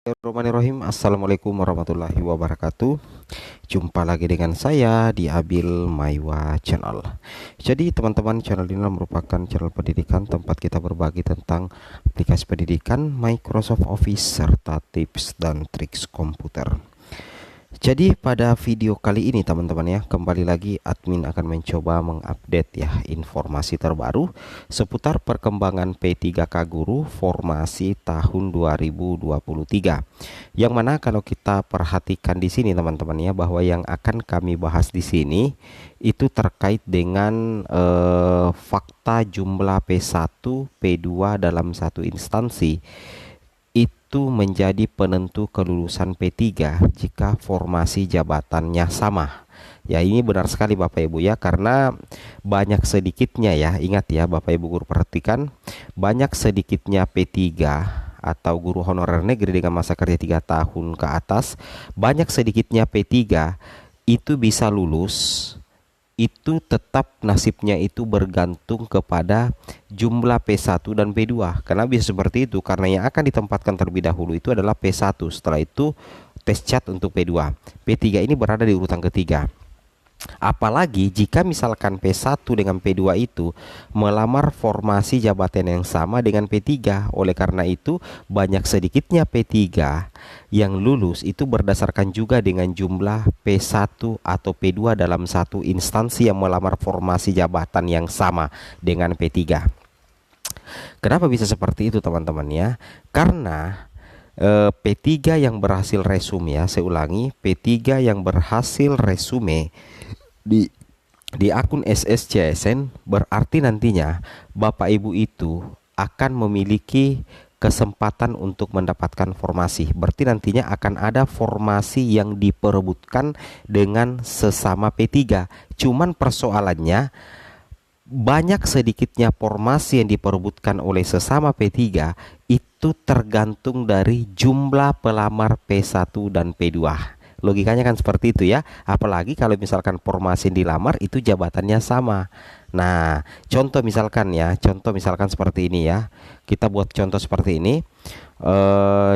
Bismillahirrahmanirrahim. Assalamualaikum warahmatullahi wabarakatuh. Jumpa lagi dengan saya di Abil Maiwa Channel. Jadi teman-teman, channel ini merupakan channel pendidikan tempat kita berbagi tentang aplikasi pendidikan, Microsoft Office, serta tips dan triks komputer. Jadi pada video kali ini teman-teman ya, kembali lagi admin akan mencoba mengupdate ya informasi terbaru seputar perkembangan P3K Guru formasi tahun 2023. Yang mana kalau kita perhatikan di sini teman-teman ya, bahwa yang akan kami bahas di sini itu terkait dengan fakta jumlah P1, P2 dalam satu instansi itu menjadi penentu kelulusan P3 jika formasi jabatannya sama. Ya, ini benar sekali Bapak Ibu ya, karena banyak sedikitnya ya, ingat ya Bapak Ibu guru, perhatikan, banyak sedikitnya P3 atau guru honorer negeri dengan masa kerja 3 tahun ke atas, banyak sedikitnya P3 itu bisa lulus, itu tetap nasibnya itu bergantung kepada jumlah P1 dan P2. Karena bisa seperti itu, karena yang akan ditempatkan terlebih dahulu itu adalah P1, setelah itu tes cat untuk P2. P3 ini berada di urutan ketiga. Apalagi jika misalkan P1 dengan P2 itu melamar formasi jabatan yang sama dengan P3. Oleh karena itu banyak sedikitnya P3 yang lulus itu berdasarkan juga dengan jumlah P1 atau P2 dalam satu instansi yang melamar formasi jabatan yang sama dengan P3. Kenapa bisa seperti itu teman-teman ya? Karena P3 yang berhasil resume ya, saya ulangi, P3 yang berhasil resume di akun SSCSN berarti nantinya Bapak Ibu itu akan memiliki kesempatan untuk mendapatkan formasi. Berarti nantinya akan ada formasi yang diperebutkan dengan sesama P3. Cuman persoalannya banyak sedikitnya formasi yang diperebutkan oleh sesama P3 itu tergantung dari jumlah pelamar P1 dan P2. Logikanya kan seperti itu ya. Apalagi kalau misalkan formasi yang dilamar itu jabatannya sama. Nah, contoh misalkan ya, contoh misalkan seperti ini ya. Kita buat contoh seperti ini.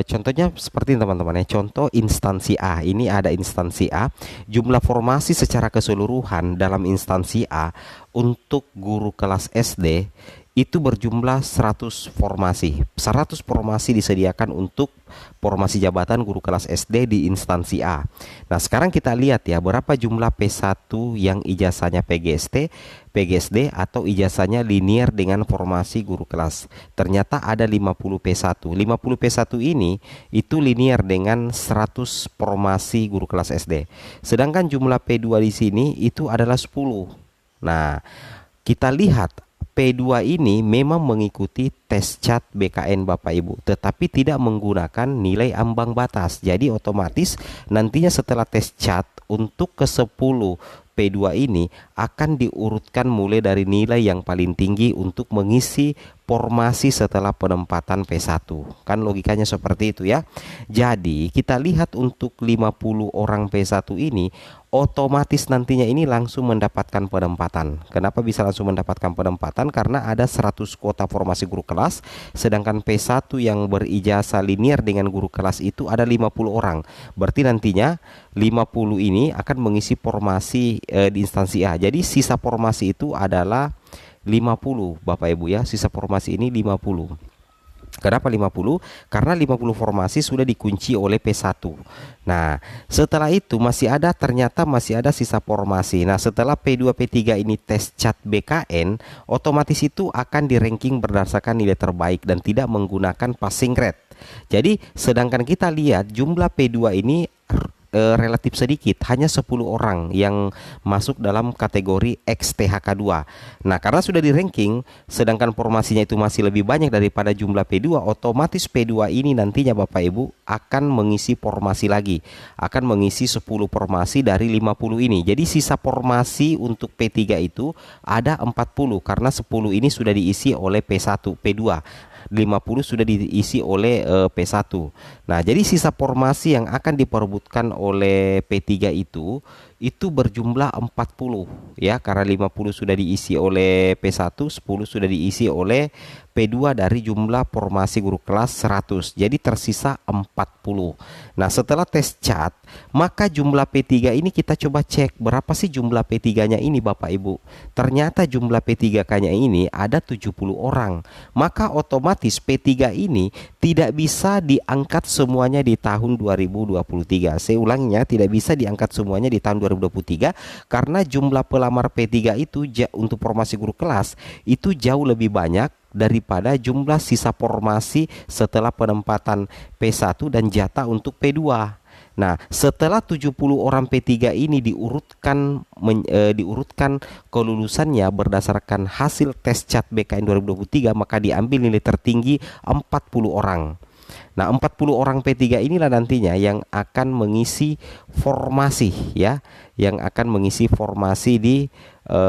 Contohnya seperti ini teman-teman ya. Contoh instansi A. Ini ada instansi A. Jumlah formasi secara keseluruhan dalam instansi A untuk guru kelas SD itu berjumlah 100 formasi. 100 formasi disediakan untuk formasi jabatan guru kelas SD di instansi A. Nah, sekarang kita lihat ya berapa jumlah P1 yang ijazahnya PGST, PGSD atau ijazahnya linear dengan formasi guru kelas. Ternyata ada 50 P1. 50 P1 ini itu linear dengan 100 formasi guru kelas SD. Sedangkan jumlah P2 di sini itu adalah 10. Nah, kita lihat P2 ini memang mengikuti tes cat BKN Bapak Ibu, tetapi tidak menggunakan nilai ambang batas. Jadi otomatis nantinya setelah tes cat untuk ke-10 P2 ini akan diurutkan mulai dari nilai yang paling tinggi untuk mengisi formasi setelah penempatan P1. Kan logikanya seperti itu ya. Jadi kita lihat untuk 50 orang P1 ini otomatis nantinya ini langsung mendapatkan penempatan. Kenapa bisa langsung mendapatkan penempatan? Karena ada 100 kuota formasi guru kelas, sedangkan P1 yang berijazah linear dengan guru kelas itu ada 50 orang. Berarti nantinya 50 ini akan mengisi formasi di instansi A. Jadi sisa formasi itu adalah 50 Bapak Ibu ya. Sisa formasi ini 50. Kenapa 50? Karena 50 formasi sudah dikunci oleh P1. Nah, setelah itu ternyata masih ada sisa formasi. Nah, setelah P2 P3 ini tes cat BKN, otomatis itu akan di ranking berdasarkan nilai terbaik dan tidak menggunakan passing grade. Jadi, sedangkan kita lihat jumlah P2 ini relatif sedikit, hanya 10 orang yang masuk dalam kategori XTHK2. Nah, karena sudah di ranking, sedangkan formasinya itu masih lebih banyak daripada jumlah P2, otomatis P2 ini nantinya Bapak Ibu akan mengisi formasi lagi, akan mengisi 10 formasi dari 50 ini. Jadi sisa formasi untuk P3 itu ada 40 karena 10 ini sudah diisi oleh P1, P2. 50 sudah diisi oleh P1. Nah, jadi sisa formasi yang akan diperebutkan oleh P3 itu itu berjumlah 40 ya, karena 50 sudah diisi oleh P1, 10 sudah diisi oleh P2 dari jumlah formasi guru kelas 100. Jadi tersisa 40. Nah, setelah tes cat, maka jumlah P3 ini kita coba cek berapa sih jumlah P3-nya ini Bapak Ibu. Ternyata jumlah P3K-nya ini ada 70 orang. Maka otomatis P3 ini tidak bisa diangkat semuanya di tahun 2023. Saya ulangnya, tidak bisa diangkat semuanya di tahun 2023 karena jumlah pelamar P3 itu untuk formasi guru kelas itu jauh lebih banyak daripada jumlah sisa formasi setelah penempatan P1 dan jatah untuk P2. Nah, setelah 70 orang P3 ini diurutkan kelulusannya berdasarkan hasil tes cat BKN 2023, maka diambil nilai tertinggi 40 orang. Nah, 40 orang P3 inilah nantinya yang akan mengisi formasi ya, yang akan mengisi formasi di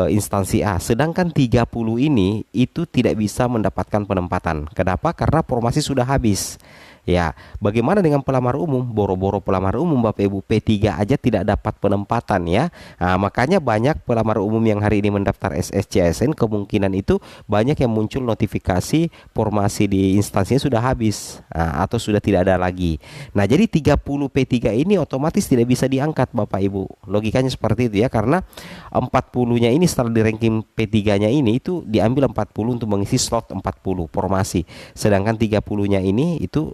instansi A. Sedangkan 30 ini itu tidak bisa mendapatkan penempatan. Kenapa? Karena formasi sudah habis. Ya, bagaimana dengan pelamar umum? Boro-boro pelamar umum Bapak Ibu, P3 aja tidak dapat penempatan ya. Nah, makanya banyak pelamar umum yang hari ini mendaftar SSCSN, kemungkinan itu banyak yang muncul notifikasi formasi di instansinya sudah habis, atau sudah tidak ada lagi. Nah, jadi 30 P3 ini otomatis tidak bisa diangkat Bapak Ibu. Logikanya seperti itu ya, karena 40-nya ini setelah di ranking P3-nya ini itu diambil 40 untuk mengisi slot 40 formasi. Sedangkan 30-nya ini itu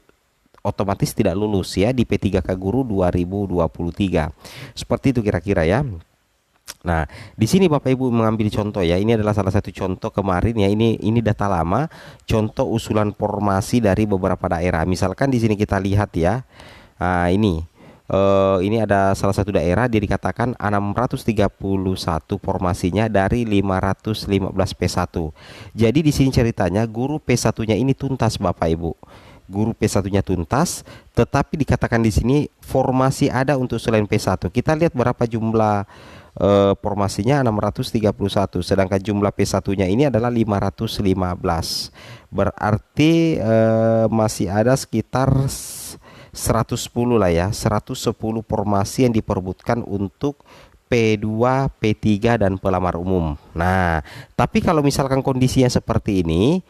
otomatis tidak lulus ya di P3K Guru 2023. Seperti itu kira-kira ya. Nah, di sini Bapak Ibu mengambil contoh ya. Ini adalah salah satu contoh kemarin ya. Ini data lama, contoh usulan formasi dari beberapa daerah. Misalkan di sini kita lihat ya. Nah, ini ada salah satu daerah dia dikatakan 631 formasinya dari 515 P1. Jadi di sini ceritanya guru P1-nya ini tuntas Bapak Ibu. Guru P1-nya tuntas, tetapi dikatakan di sini formasi ada untuk selain P1. Kita lihat berapa jumlah formasinya 631, sedangkan jumlah P1-nya ini adalah 515. Berarti masih ada sekitar 110 lah ya, 110 formasi yang diperebutkan untuk P2, P3 dan pelamar umum. Nah, tapi kalau misalkan kondisinya seperti ini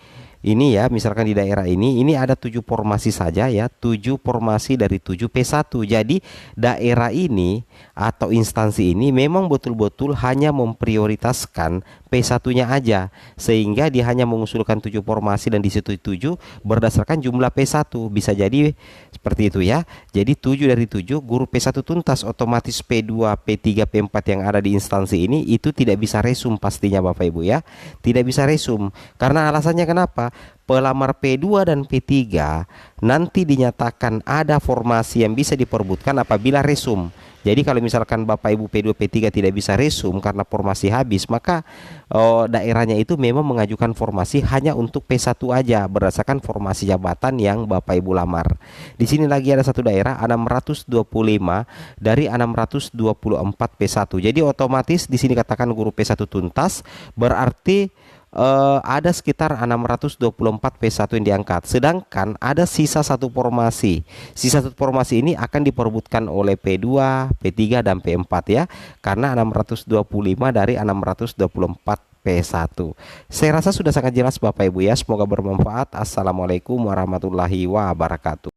ya, misalkan di daerah ini ada 7 formasi saja ya, 7 formasi dari 7 P1. Jadi daerah ini atau instansi ini memang betul-betul hanya memprioritaskan P1-nya aja, sehingga dia hanya mengusulkan 7 formasi dan di situ 7 berdasarkan jumlah P1. Bisa jadi seperti itu ya. Jadi 7 dari 7 guru P1 tuntas, otomatis P2, P3, P4 yang ada di instansi ini itu tidak bisa resum pastinya Bapak Ibu ya. Tidak bisa resum. Karena alasannya kenapa? Pelamar P2 dan P3 nanti dinyatakan ada formasi yang bisa diperebutkan apabila resum. Jadi kalau misalkan Bapak Ibu P2 P3 tidak bisa resum karena formasi habis, maka daerahnya itu memang mengajukan formasi hanya untuk P1 aja berdasarkan formasi jabatan yang Bapak Ibu lamar. Di sini lagi ada satu daerah 625 dari 624 P1. Jadi otomatis di sini katakan guru P1 tuntas, berarti ada sekitar 624 P1 yang diangkat. Sedangkan ada sisa satu formasi. Sisa satu formasi ini akan diperebutkan oleh P2, P3 dan P4 ya. Karena 625 dari 624 P1. Saya rasa sudah sangat jelas Bapak Ibu ya. Semoga bermanfaat. Assalamualaikum warahmatullahi wabarakatuh.